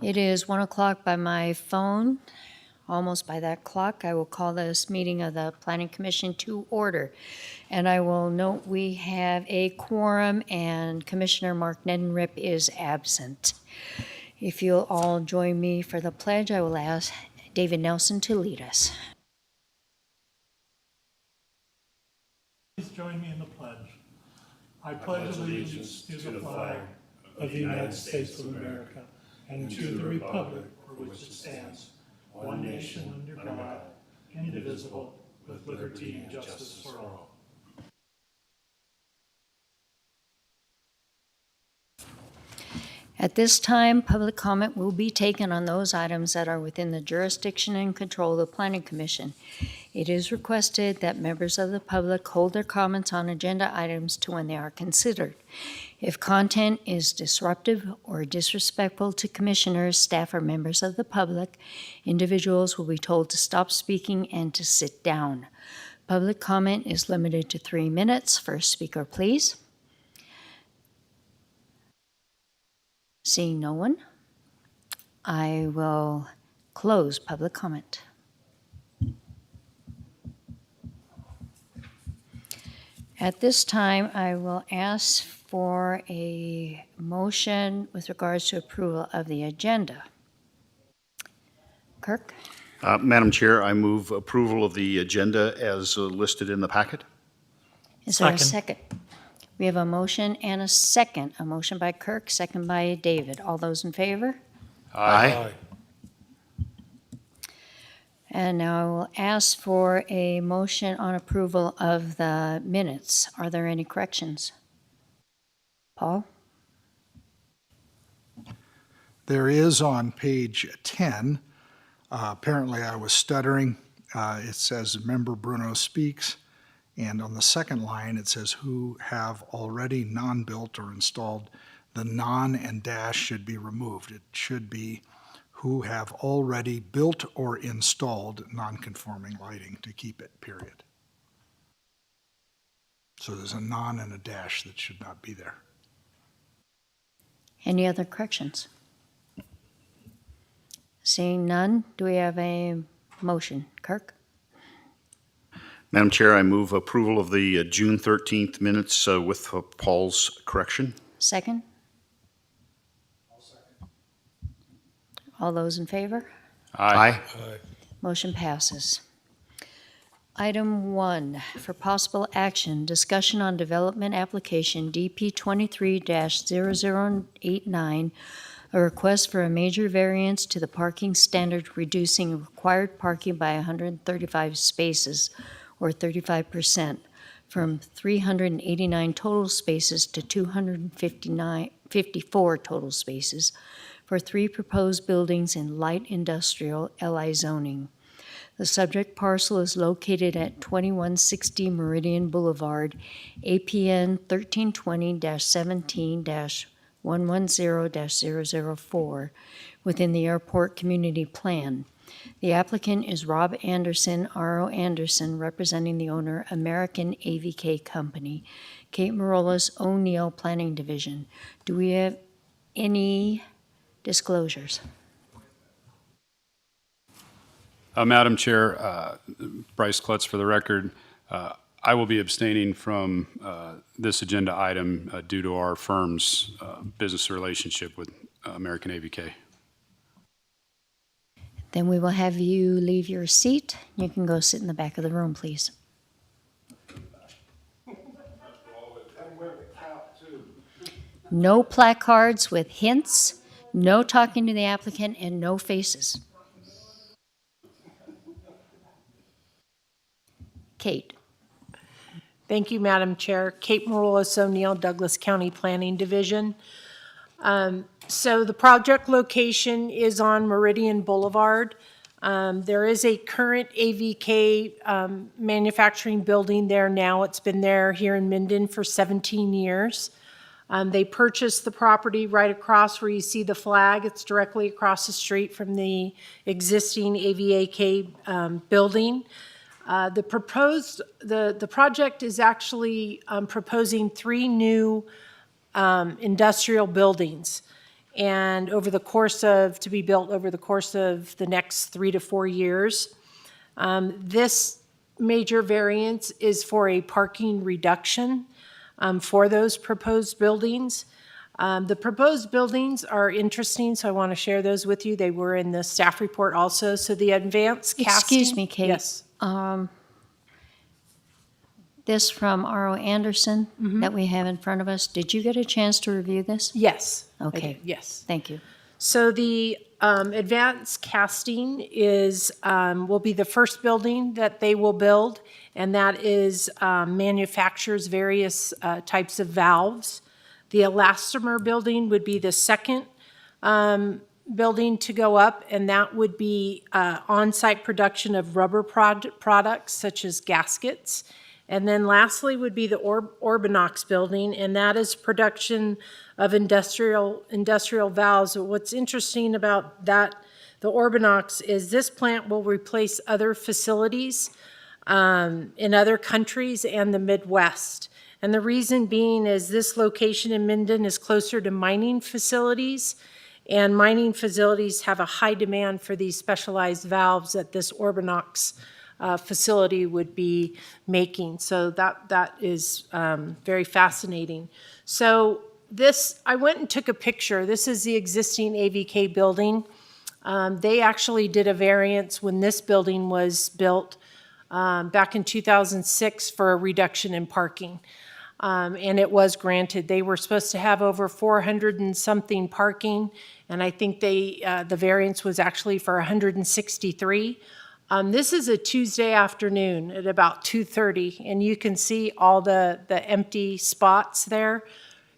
It is 1 o'clock by my phone. Almost by that clock, I will call this meeting of the Planning Commission to order. And I will note we have a quorum and Commissioner Mark Nedenrip is absent. If you'll all join me for the pledge, I will ask David Nelson to lead us. Please join me in the pledge. I pledge allegiance to the flag of the United States of America and to the republic for which it stands, one nation under God, indivisible, with liberty and justice for all. At this time, public comment will be taken on those items that are within the jurisdiction and control of the Planning Commission. It is requested that members of the public hold their comments on agenda items to when they are considered. If content is disruptive or disrespectful to commissioners, staff, or members of the public, individuals will be told to stop speaking and to sit down. Public comment is limited to 3 minutes. First speaker, please. Seeing no one, I will close public comment. At this time, I will ask for a motion with regards to approval of the agenda. Kirk? Madam Chair, I move approval of the agenda as listed in the packet. Is there a second? We have a motion and a second. A motion by Kirk, second by David. All those in favor? Aye. And now I will ask for a motion on approval of the minutes. Are there any corrections? Paul? There is on page 10. Apparently I was stuttering. It says Member Bruno speaks. And on the second line, it says who have already non-built or installed. The non and dash should be removed. It should be who have already built or installed non-conforming lighting to keep it, period. So there's a non and a dash that should not be there. Any other corrections? Seeing none, do we have a motion? Kirk? Madam Chair, I move approval of the June 13th minutes with Paul's correction. Second? All those in favor? Aye. Motion passes. Item 1, for possible action, discussion on development application DP 23-0089, a request for a major variance to the parking standard reducing required parking by 135 spaces, or 35%, from 389 total spaces to 254 total spaces for 3 proposed buildings in light industrial LI zoning. The subject parcel is located at 2160 Meridian Boulevard, APN 1320-17-110-004, within the airport community plan. The applicant is Rob Anderson, R.O. Anderson, representing the owner, American AVK Company, Kate Marolas O'Neill Planning Division. Do we have any disclosures? Madam Chair, Bryce Klutz for the record. I will be abstaining from this agenda item due to our firm's business relationship with American AVK. Then we will have you leave your seat. You can go sit in the back of the room, please. No placards with hints, no talking to the applicant, and no faces. Kate. Thank you, Madam Chair. Kate Marolas O'Neill, Douglas County Planning Division. So the project location is on Meridian Boulevard. There is a current AVK manufacturing building there now. It's been there here in Minden for 17 years. They purchased the property right across where you see the flag. It's directly across the street from the existing AVK building. The project is actually proposing 3 new industrial buildings. and to be built over the course of the next 3 to 4 years. This major variance is for a parking reduction for those proposed buildings. The proposed buildings are interesting, so I want to share those with you. They were in the staff report also. So the advanced casting. Excuse me, Kate. Yes. This from R.O. Anderson that we have in front of us, did you get a chance to review this? Yes. I Okay. did, yes. Thank you. So the advanced casting will be the first building that they will build, and that is manufactures various types of valves. The elastomer building would be the second building to go up, and that would be on-site production of rubber products such as gaskets. And then lastly would be the Orbinox building, and that is production of industrial valves. What's interesting about that, the Orbinox, is this plant will replace other facilities in other countries and the Midwest. And the reason being is this location in Minden is closer to mining facilities, and mining facilities have a high demand for these specialized valves that this Orbinox facility would be making. So that is very fascinating. So I went and took a picture. This is the existing AVK building. They actually did a variance when this building was built back in 2006 for a reduction in parking. And it was granted. They were supposed to have over 400 and something parking, and I think the variance was actually for 163. This is a Tuesday afternoon at about 2:30, and you can see all the empty spots there.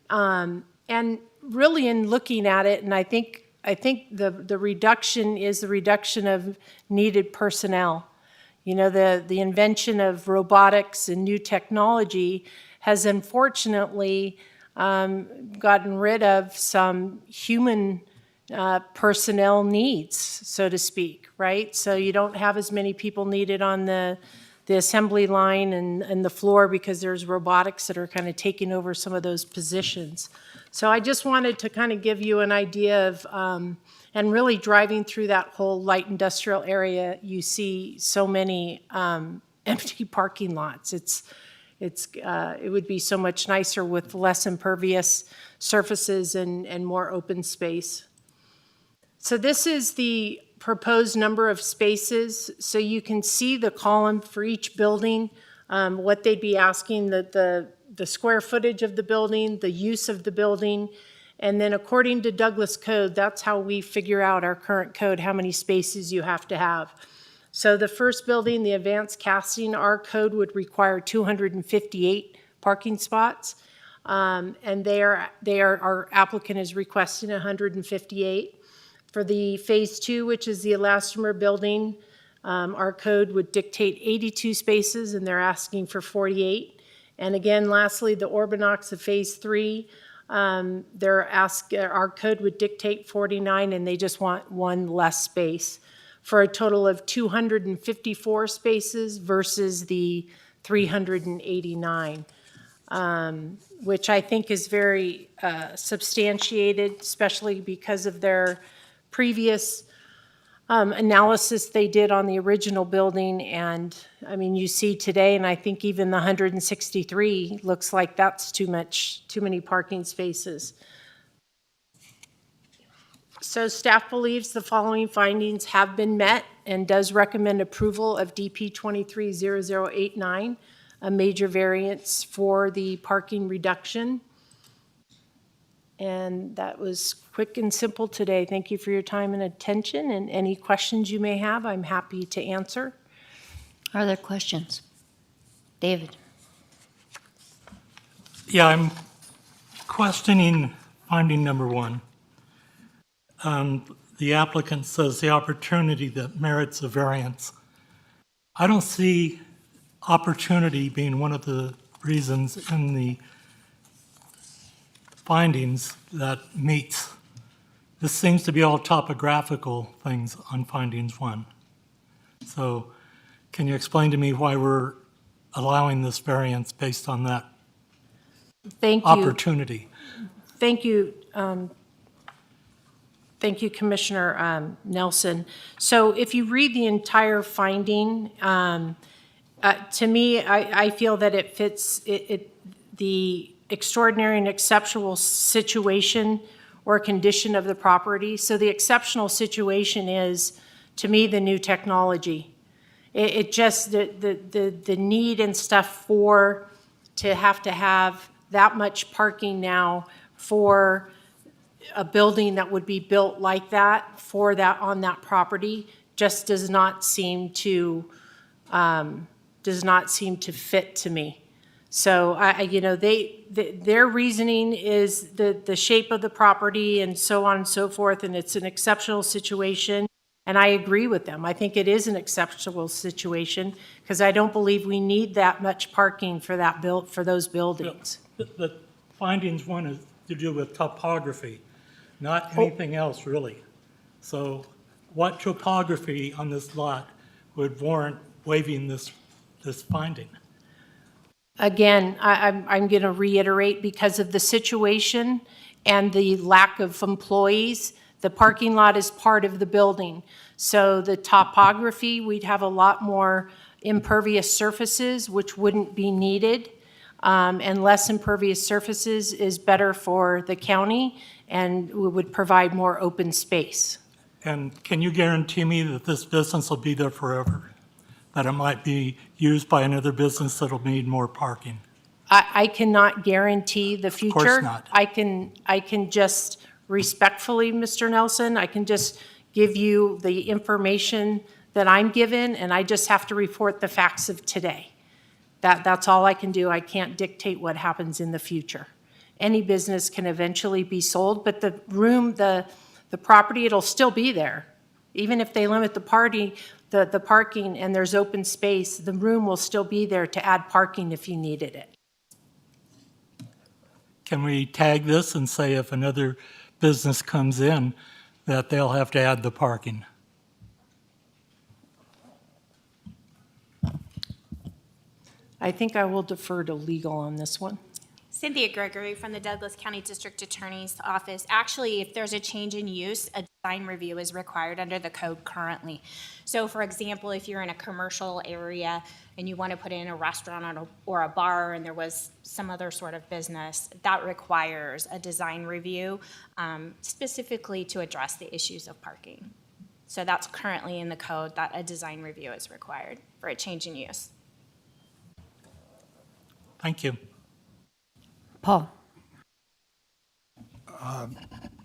And really in looking at it, and I think the reduction is the reduction of needed personnel. You know, the invention of robotics and new technology has unfortunately gotten rid of some human personnel needs, so to speak, right? So you don't have as many people needed on the assembly line and the floor because there's robotics that are kind of taking over some of those positions. So I just wanted to kind of give you an idea of, and really driving through that whole light industrial area, you see so many empty parking lots. It would be so much nicer with less impervious surfaces and more open space. So this is the proposed number of spaces. So you can see the column for each building, what they'd be asking, the square footage of the building, the use of the building, and then according to Douglas Code, that's how we figure out our current code, how many spaces you have to have. So the first building, the advanced casting, our code would require 258 parking spots. And our applicant is requesting 158. For the phase 2, which is the elastomer building, our code would dictate 82 spaces, and they're asking for 48. And again, lastly, the Orbinox of phase 3, our code would dictate 49, and they just want one less space, for a total of 254 spaces versus the 389, which I think is very substantiated, especially because of their previous analysis they did on the original building. And I mean, you see today, and I think even the 163 looks like that's too many parking spaces. So staff believes the following findings have been met and does recommend approval of DP 230089, a major variance for the parking reduction. And that was quick and simple today. Thank you for your time and attention, and any questions you may have, I'm happy to answer. Are there questions? David? Yeah, I'm questioning finding number 1. The applicant says the opportunity that merits a variance. I don't see opportunity being one of the reasons in the findings that meets. This seems to be all topographical things on findings 1. So can you explain to me why we're allowing this variance based on that Thank you. opportunity? Thank you, Thank you, Commissioner Nelson. So if you read the entire finding, to me, I feel that it fits the extraordinary and exceptional situation or condition of the property. So the exceptional situation is, to me, the new technology. It just, the need and stuff to have that much parking now for a building that would be built like that, on that property, just does not seem to fit to me. So their reasoning is the shape of the property and so on and so forth, and it's an exceptional situation. And I agree with them. I think it is an exceptional situation because I don't believe we need that much parking for those buildings. The findings one is to do with topography, not anything else really. So what topography on this lot would warrant waiving this finding? Again, I'm going to reiterate, because of the situation and the lack of employees, the parking lot is part of the building. So the topography, we'd have a lot more impervious surfaces, which wouldn't be needed. And less impervious surfaces is better for the county and would provide more open space. And can you guarantee me that this business will be there forever? That it might be used by another business that'll need more parking? I cannot guarantee the future. Of course not. I can just respectfully, Mr. Nelson, I can just give you the information that I'm given, and I just have to report the facts of today. That's all I can do. I can't dictate what happens in the future. Any business can eventually be sold, but the property, it'll still be there. Even if they limit the parking and there's open space, the room will still be there to add parking if you needed it. Can we tag this and say if another business comes in, that they'll have to add the parking? I think I will defer to legal on this one. Cynthia Gregory from the Douglas County District Attorney's Office. Actually, if there's a change in use, a design review is required under the code currently. So for example, if you're in a commercial area and you want to put in a restaurant or a bar and there was some other sort of business, that requires a design review specifically to address the issues of parking. So that's currently in the code, that a design review is required for a change in use. Thank you. Paul?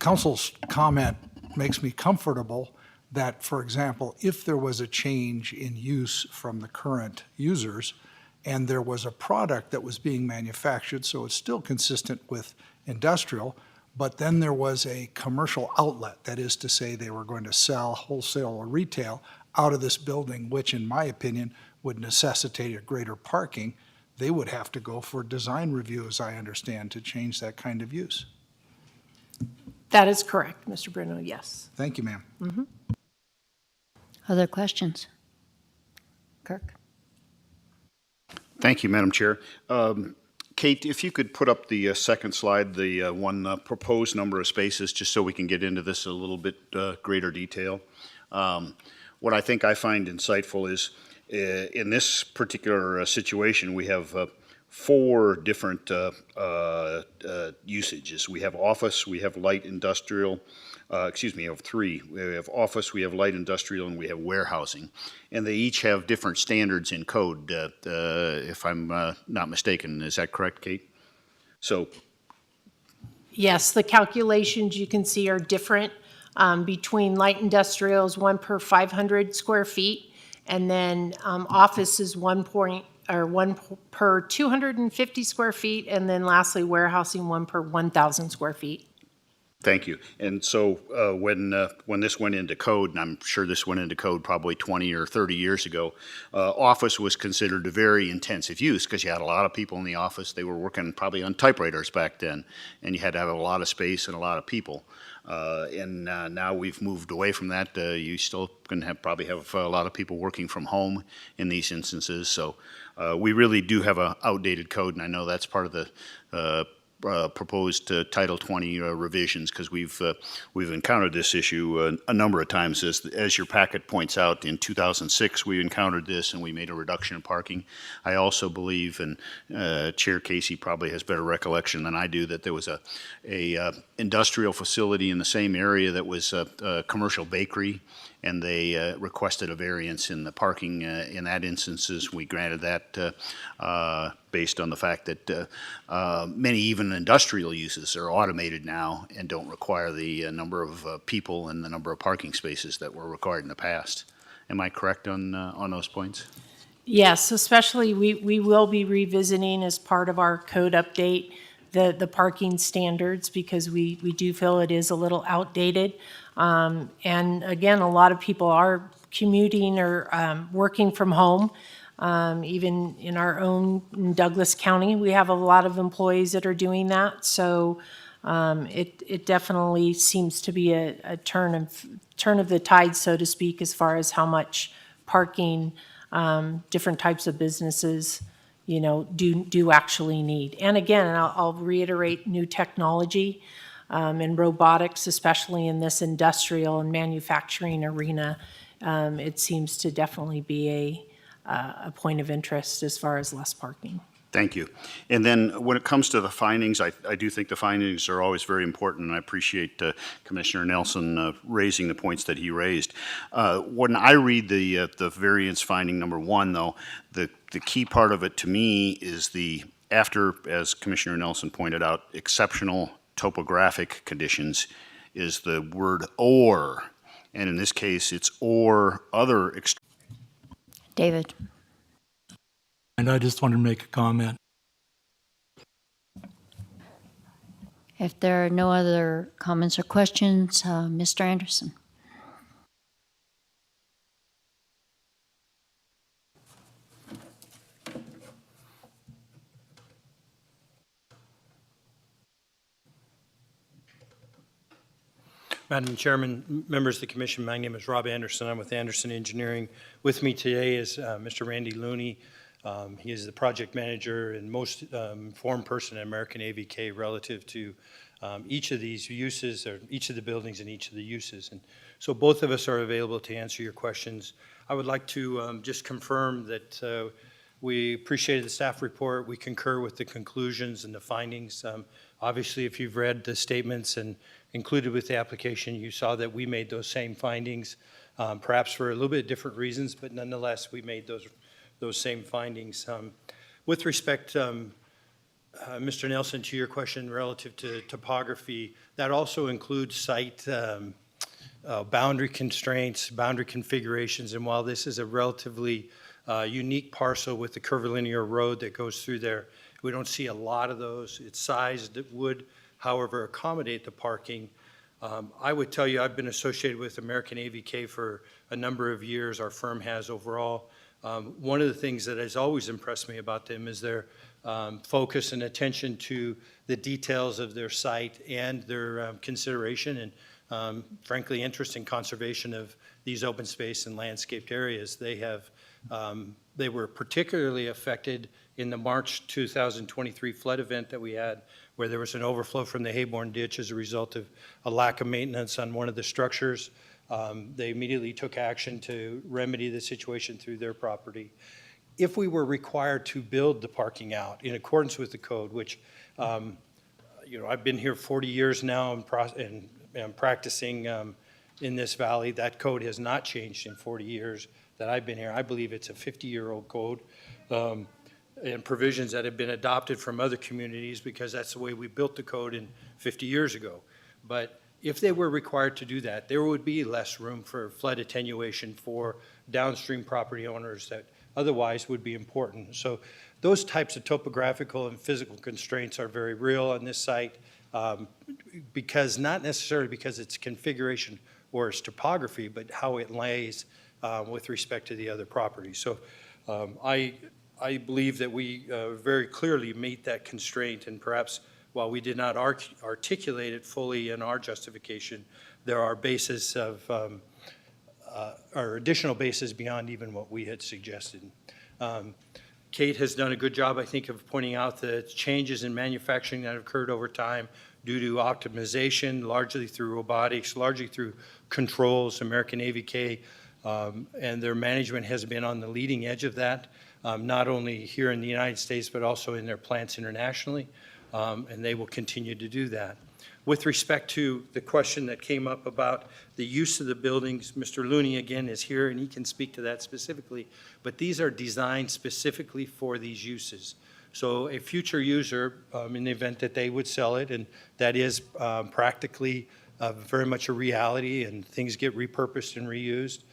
Council's comment makes me comfortable that, for example, if there was a change in use from the current users and there was a product that was being manufactured, so it's still consistent with industrial, but then there was a commercial outlet, that is to say they were going to sell wholesale or retail out of this building, which in my opinion would necessitate a greater parking, they would have to go for design review, as I understand, to change that kind of use. That is correct, Mr. Bruno, yes. Thank you, ma'am. Other questions? Kirk? Thank you, Madam Chair. Kate, if you could put up the second slide, the one proposed number of spaces, just so we can get into this a little bit greater detail. What I think I find insightful is in this particular situation, we have 4 different usages. We have office, we have light industrial, we have 3. We have office, we have light industrial, and we have warehousing. And they each have different standards in code, if I'm not mistaken. Is that correct, Kate? So, Yes, the calculations you can see are different between light industrial is 1 per 500 square feet, and then office is 1 per 250 square feet, and then lastly, warehousing 1 per 1,000 square feet. thank you. And so when this went into code, and I'm sure this went into code probably 20 or 30 years ago, office was considered a very intensive use because you had a lot of people in the office. They were working probably on typewriters back then, and you had to have a lot of space and a lot of people. And now we've moved away from that. You still can probably have a lot of people working from home in these instances. So we really do have an outdated code, and I know that's part of the proposed Title 20 revisions, because we've encountered this issue a number of times. As your packet points out, in 2006, we encountered this and we made a reduction in parking. I also believe, and Chair Casey probably has better recollection than I do, that there was a industrial facility in the same area that was a commercial bakery, and they requested a variance in the parking. In that instances, we granted that based on the fact that many even industrial uses are automated now and don't require the number of people and the number of parking spaces that were required in the past. Am I correct on those points? Yes, especially we will be revisiting as part of our code update the parking standards, because we do feel it is a little outdated. And again, a lot of people are commuting or working from home. Even in our own Douglas County, we have a lot of employees that are doing that. So it definitely seems to be a turn of the tide, so to speak, as far as how much parking different types of businesses, do actually need. And again, I'll reiterate, new technology and robotics, especially in this industrial and manufacturing arena, it seems to definitely be a point of interest as far as less parking. Thank you. And then when it comes to the findings, I do think the findings are always very important, and I appreciate Commissioner Nelson raising the points that he raised. When I read the variance finding number 1, though, the key part of it to me is after, as Commissioner Nelson pointed out, exceptional topographic conditions, is the word or. And in this case, it's or other. David? And I just wanted to make a comment. If there are no other comments or questions, Mr. Anderson? Madam Chairman, members of the Commission, my name is Rob Anderson. I'm with Anderson Engineering. With me today is Mr. Randy Looney. He is the project manager and most informed person at American AVK relative to each of these uses, or each of the buildings and each of the uses. And so both of us are available to answer your questions. I would like to just confirm that we appreciated the staff report. We concur with the conclusions and the findings. Obviously, if you've read the statements and included with the application, you saw that we made those same findings, perhaps for a little bit different reasons, but nonetheless, we made those same findings. With respect, Mr. Nelson, to your question relative to topography, that also includes site boundary constraints, boundary configurations, and while this is a relatively unique parcel with the curvilinear road that goes through there, we don't see a lot of those. Its size that would, however, accommodate the parking. I would tell you, I've been associated with American AVK for a number of years. Our firm has overall. One of the things that has always impressed me about them is their focus and attention to the details of their site and their consideration and, frankly, interest in conservation of these open space and landscaped areas. They were particularly affected in the March 2023 flood event that we had, where there was an overflow from the Hayborn Ditch as a result of a lack of maintenance on one of the structures. They immediately took action to remedy the situation through their property. If we were required to build the parking out in accordance with the code, which, I've been here 40 years now and practicing in this valley, that code has not changed in 40 years that I've been here. I believe it's a 50-year-old code. And provisions that have been adopted from other communities, because that's the way we built the code in 50 years ago. But if they were required to do that, there would be less room for flood attenuation for downstream property owners that otherwise would be important. So those types of topographical and physical constraints are very real on this site, because not necessarily because it's configuration or its topography, but how it lays with respect to the other properties. So I believe that we very clearly meet that constraint, and perhaps while we did not articulate it fully in our justification, there are bases of, or additional bases beyond even what we had suggested. Kate has done a good job, I think, of pointing out the changes in manufacturing that have occurred over time due to optimization, largely through robotics, largely through controls. American AVK and their management has been on the leading edge of that, not only here in the United States, but also in their plants internationally, and they will continue to do that. With respect to the question that came up about the use of the buildings, Mr. Looney, again, is here, and he can speak to that specifically, but these are designed specifically for these uses. So a future user, in the event that they would sell it, and that is practically very much a reality, and things get repurposed and reused,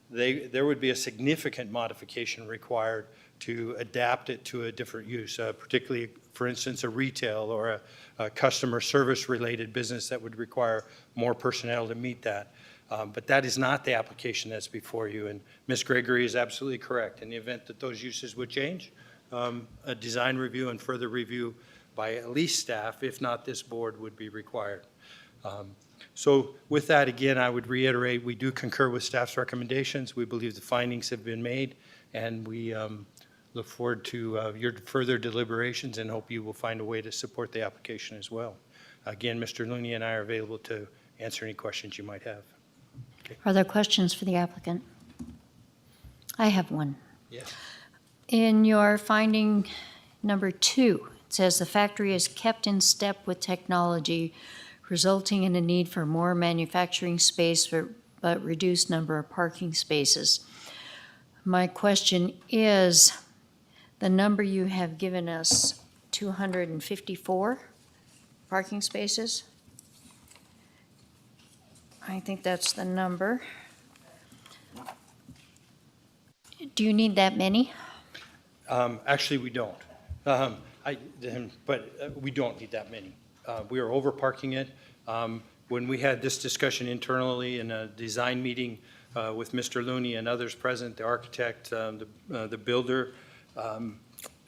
there would be a significant modification required to adapt it to a different use, particularly, for instance, a retail or a customer service-related business that would require more personnel to meet that. But that is not the application that's before you, and Ms. Gregory is absolutely correct. In the event that those uses would change, a design review and further review by at least staff, if not this board, would be required. So with that, again, I would reiterate, we do concur with staff's recommendations. We believe the findings have been made, and we look forward to your further deliberations and hope you will find a way to support the application as well. Again, Mr. Looney and I are available to answer any questions you might have. Are there questions for the applicant? I have one. Yes. In your finding number 2, it says the factory is kept in step with technology, resulting in a need for more manufacturing space but reduced number of parking spaces. My question is, the number you have given us, 254 parking spaces? I think that's the number. Do you need that many? Actually, we don't. But we don't need that many. We are over-parking it. When we had this discussion internally in a design meeting with Mr. Looney and others present, the architect, the builder,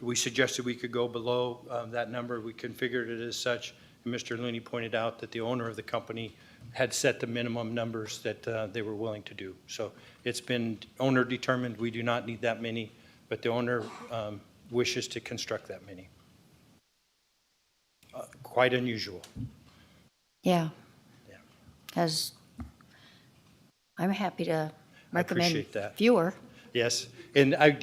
we suggested we could go below that number. We configured it as such. And Mr. Looney pointed out that the owner of the company had set the minimum numbers that they were willing to do. So it's been owner determined. We do not need that many, but the owner wishes to construct that many. Quite unusual. Yeah. Yeah. Because I'm happy to recommend appreciate that. fewer. Yes, and I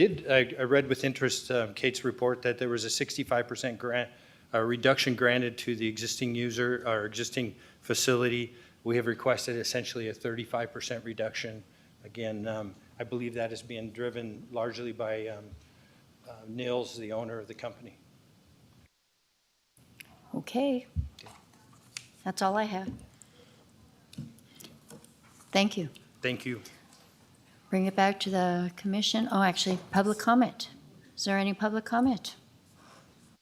read with interest Kate's report that there was a 65% grant, reduction granted to the existing user, or existing facility. We have requested essentially a 35% reduction. Again, I believe that is being driven largely by Nils, the owner of the company. Okay. That's all I have. Thank you. Thank you. Bring it back to the commission. Oh, actually, public comment. Is there any public comment?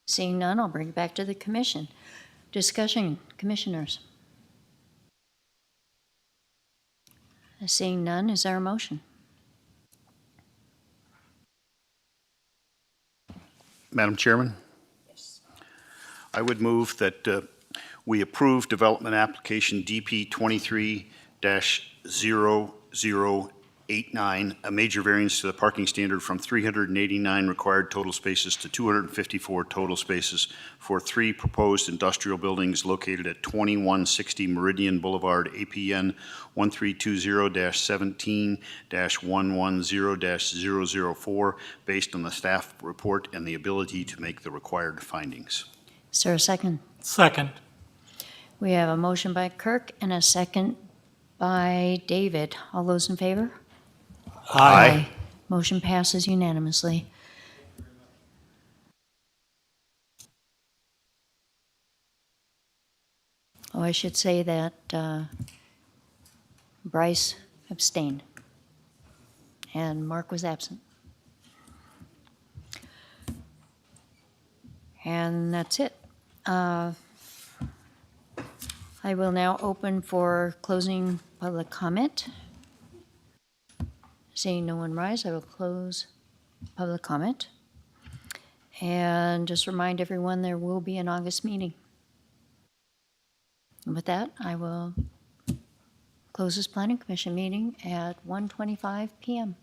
Seeing none, I'll bring it back to the commission. Discussion, commissioners. Seeing none, is there a motion? Madam Chairman? I would move that we approve development application DP 23-0089, a major variance to the parking standard from 389 required total spaces to 254 total spaces for 3 proposed industrial buildings located at 2160 Meridian Boulevard, APN 1320-17-110-004, based on the staff report and the ability to make the required findings. Is there a second? Second. We have a motion by Kirk and a second by David. All those in favor? Aye. Motion passes unanimously. Oh, I should say that Bryce abstained and Mark was absent. And that's it. I will now open for closing public comment. Seeing no one rise, I will close public comment. And just remind everyone there will be an August meeting. And with that, I will close this Planning Commission meeting at 1:25 p.m.